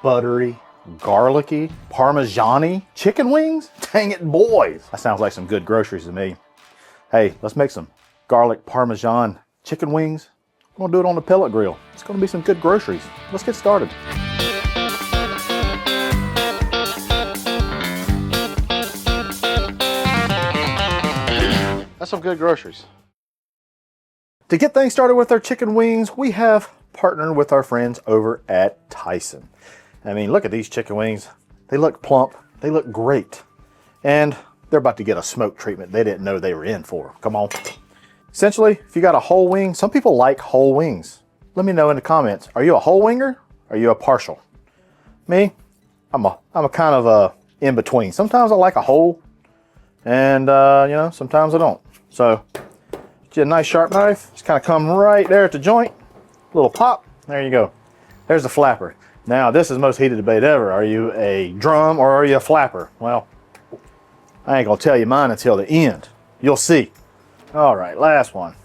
Buttery, garlicky, Parmesan-y chicken wings? Dang it, boys. That sounds like some good groceries to me. Hey, let's make some garlic Parmesan chicken wings. I'm gonna do it on the pellet grill. It's gonna be some good groceries. Let's get started. That's some good groceries. To get things started with our chicken wings, we have partnered with our friends over at Tyson. I mean, look at these chicken wings. They look plump, they look great. And they're about to get a smoke treatment they didn't know they were in for. Come on. Essentially, if you got a whole wing, some people like whole wings. Let me know in the comments, are you a whole winger? Or are you a partial? Me, I'm a kind of a in between. Sometimes I like a whole, and you know, sometimes I don't. So, get a nice sharp knife, just kind of come right there at the joint, little pop, there you go. There's the flapper. Now, this is most heated debate ever. Are you a drum or are you a flapper? Well, I ain't gonna tell you mine until the end. You'll see. All right, last one.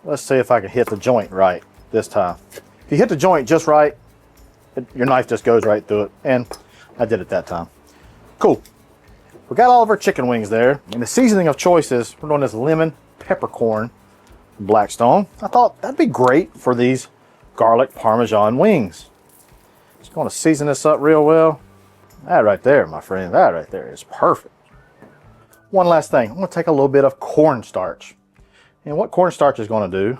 Let's see if I can hit the joint right this time. If you hit the joint just right, your knife just goes right through it, and I did it that time. Cool. We got all of our chicken wings there, and the seasoning of choice is we're doing this lemon peppercorn Blackstone. I thought that'd be great for these garlic Parmesan wings. Just going to season this up real well. That right there, my friend, that right there is perfect. One last thing, I'm going to take a little bit of cornstarch. And what cornstarch is going to do,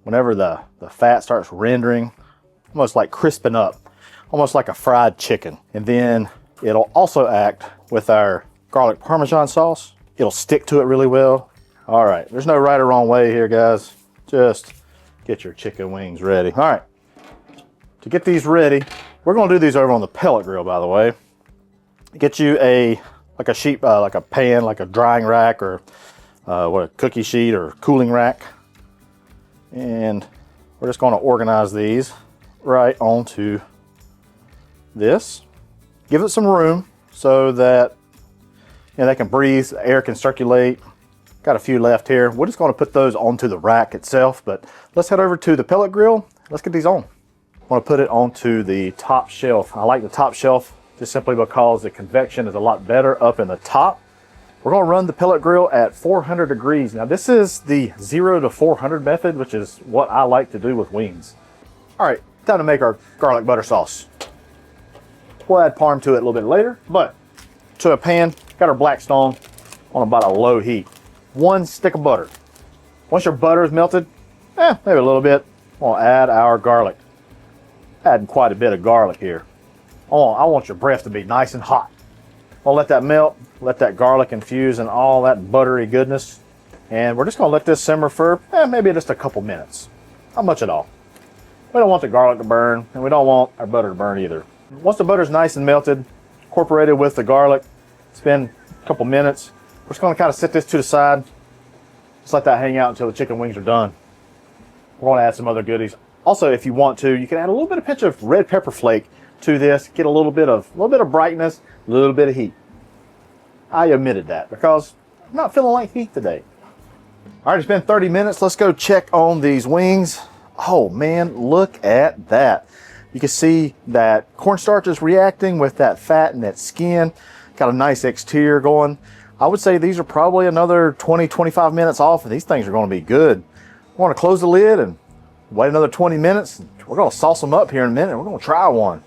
whenever the fat starts rendering, almost like crisping up, almost like a fried chicken. And then it'll also act with our garlic Parmesan sauce. It'll stick to it really well. All right, there's no right or wrong way here, guys. Just get your chicken wings ready. All right, to get these ready, we're gonna do these over on the pellet grill, by the way. Get you like a sheet, like a pan, like a drying rack, or what, a cookie sheet or cooling rack. And we're just gonna organize these right onto this. Give it some room so that they can breathe, the air can circulate. Got a few left here. We're just going to put those onto the rack itself, but let's head over to the pellet grill. Let's get these on. I want to put it onto the top shelf. I like the top shelf just simply because the convection is a lot better up in the top. We're going to run the pellet grill at 400 degrees. Now this is the 0 to 400 method, which is what I like to do with wings. All right, time to make our garlic butter sauce. We'll add Parm to it a little bit later, but to a pan, got our Blackstone on about a low heat. 1 stick of butter. Once your butter is melted, maybe a little bit, we'll add our garlic. Adding quite a bit of garlic here. I want your breath to be nice and hot. I'll let that melt, let that garlic infuse and all that buttery goodness. And we're just gonna let this simmer for maybe just a couple minutes. Not much at all. We don't want the garlic to burn, and we don't want our butter to burn either. Once the butter's nice and melted, incorporated with the garlic, it's been a couple minutes. We're just going to kind of set this to the side. Just let that hang out until the chicken wings are done. We're going to add some other goodies. Also, if you want to, you can add a little bit of pinch of red pepper flake to this. Get a little bit of brightness, a little bit of heat. I omitted that because I'm not feeling like heat today. All right, it's been 30 minutes. Let's go check on these wings. Oh man, look at that. You can see that cornstarch is reacting with that fat and that skin. Got a nice exterior going. I would say these are probably another 20-25 minutes off, and these things are going to be good. I want to close the lid and wait another 20 minutes. We're going to sauce them up here in a minute. We're going to try one.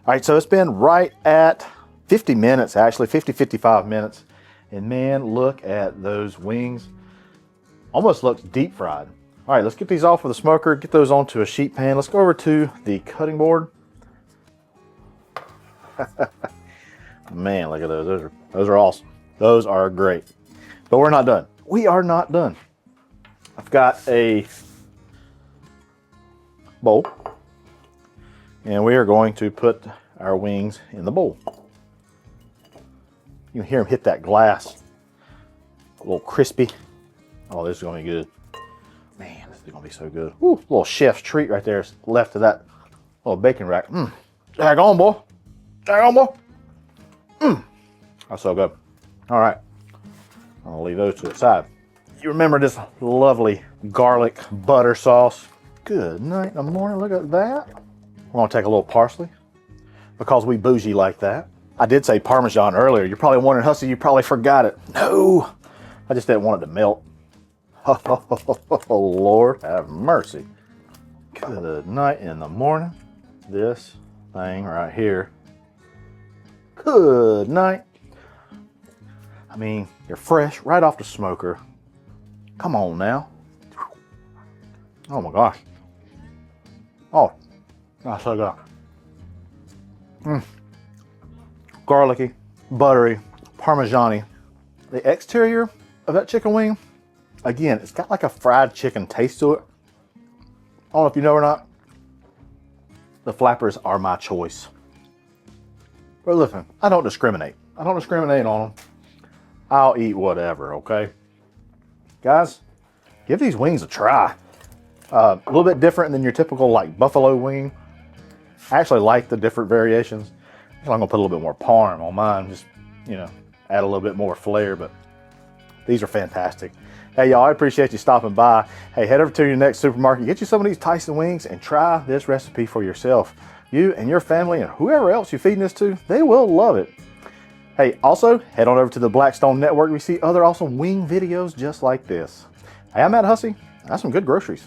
All right, so it's been right at 50 minutes, actually 50-55 minutes. And man, look at those wings. Almost looks deep fried. All right, let's get these off with a smoker, get those onto a sheet pan. Let's go over to the cutting board. Man, look at those. Those are awesome. Those are great. But we're not done. We are not done. I've got a bowl, and we are going to put our wings in the bowl. You can hear them hit that glass. A little crispy. Oh, this is going to be good. Man, this is going to be so good. Ooh, little chef's treat right there left of that little bacon rack. Dag on, boy. Dag on, boy. That's so good. All right, I'll leave those to the side. You remember this lovely garlic butter sauce? Good night in the morning. Look at that. We're gonna take a little parsley because we bougie like that. I did say Parmesan earlier. You're probably wondering, Hussey, you probably forgot it. No, I just didn't want it to melt. Oh, Lord have mercy. Good night in the morning. This thing right here. Good night. I mean, you're fresh right off the smoker. Come on now. Oh my gosh. Oh, that's so good. Garlicky, buttery, Parmesan-y. The exterior of that chicken wing, again, it's got like a fried chicken taste to it. I don't know if you know or not, the flappers are my choice. But listen, I don't discriminate. I don't discriminate on them. I'll eat whatever, okay? Guys, give these wings a try. A little bit different than your typical like buffalo wing. I actually like the different variations. I'm gonna put a little bit more parm on mine, just, you know, add a little bit more flair, but these are fantastic. Hey y'all, I appreciate you stopping by. Hey, head over to your next supermarket, get you some of these Tyson wings and try this recipe for yourself. You and your family and whoever else you're feeding this to, they will love it. Hey, also head on over to the Blackstone Network. We see other awesome wing videos just like this. Hey, I'm Hussey. That's some good groceries.